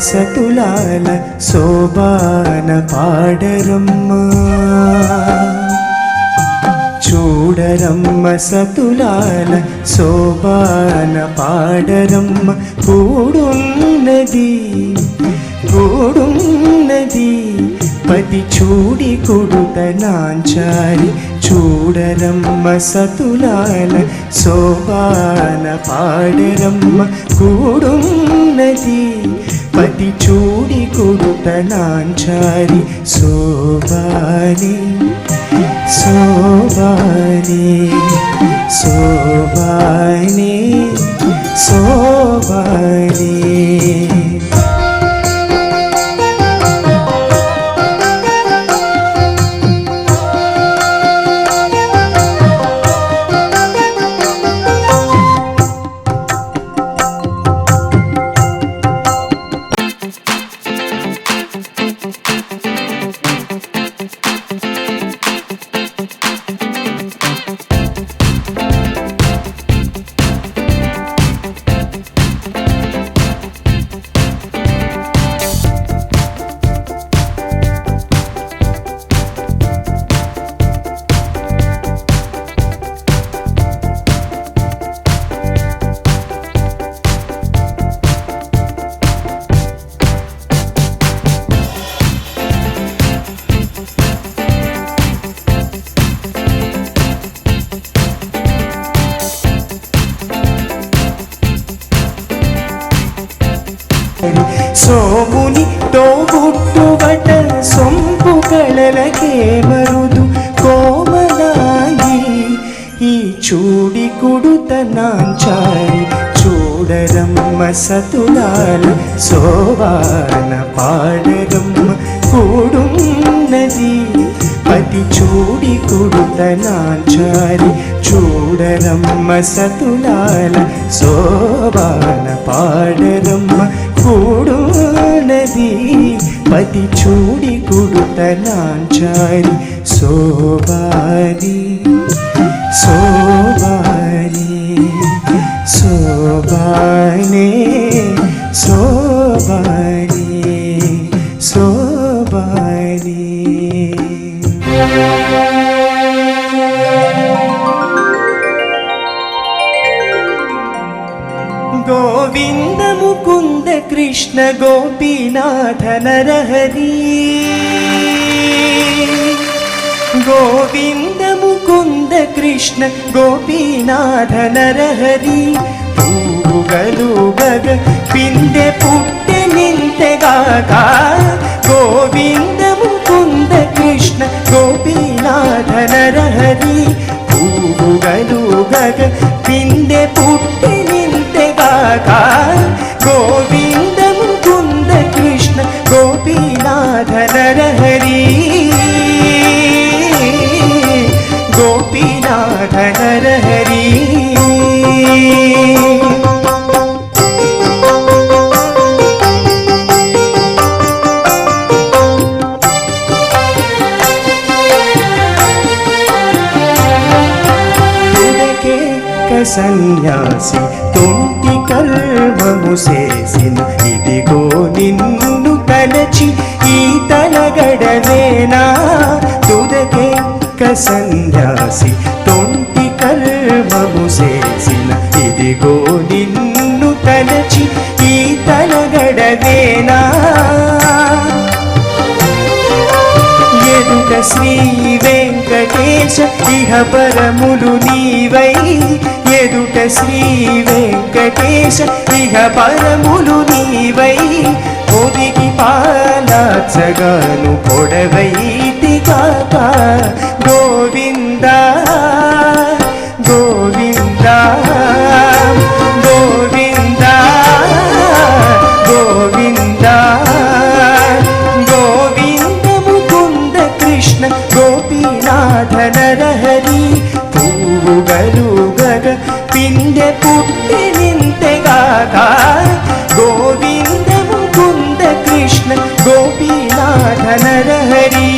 సతులాల శోభాన పాడరమ్మ చూడరమ్మ సతులాల శోభాన పాడరమ్మ కూడున్నది పతి చూడి కొడుత నాంచారి చూడరమ్మ సతులాల శోభాన పాడరమ్మ కూడున్నది పతి చూడి కొడుత నాంచారి శోభాని శోభాని శోభాని శోభాని సోముని తోబుట్టువట సొంపు కళలకే మరుదు కోమలాయి ఈ చూడి కుడుత నాంచారి చూడరమ్మ సతులాల శోభాన పాడరమ్మ కూడున్నది పతి చూడి కుడుత నాంచారి చూడరమ్మ సతులాల శోభాన పాడరమ్మ కూడున్నది పతి చూడి కుడుత నాంచారి శోభాని శోభాని శోభాని శోభాని శోభాని గోవింద ముకుంద కృష్ణ గోపీనాథ నరహరి గోవింద ముకుంద కృష్ణ గోపీనాథ నరహరి పూగలు గగ పిందె పుట్టె నింತೆಗಾಗ గోవింద ముకుంద కృష్ణ గోపీనాథ నరహరి పూగలు గగ పిందె పుట్టె నింತೆಗಾಗ గోవింద ముకుంద కృష్ణ గోపీనాథ నరహరి గోపీనాథ నరహరి సన్యాసి తొంటి కర్మము చేసిన ఇదిగో నిన్ను తలచి ఈ తలగడలేనా తుదకెక్క సన్యాసి తొంటి కర్మము చేసిన ఇదిగో నిన్ను తలచి ఈ తలగడలేనా ఎదుట శ్రీ వెంకటేశ ఇహ పరములు నీవై ఎదుట శ్రీ వెంకటేశ ఇహ పరములు నీవై ఒదిగి పాలాచగాను పొడవైతిగాక గోవింద గోవింద గోవింద గోవింద గోవింద ముకుంద కృష్ణ గోపీనాథ నరహరి పూగలు గగ పిందె పుట్టి నింತೆಗಾಗ గోవింద ముకుంద కృష్ణ గోపీనాథ నరహరి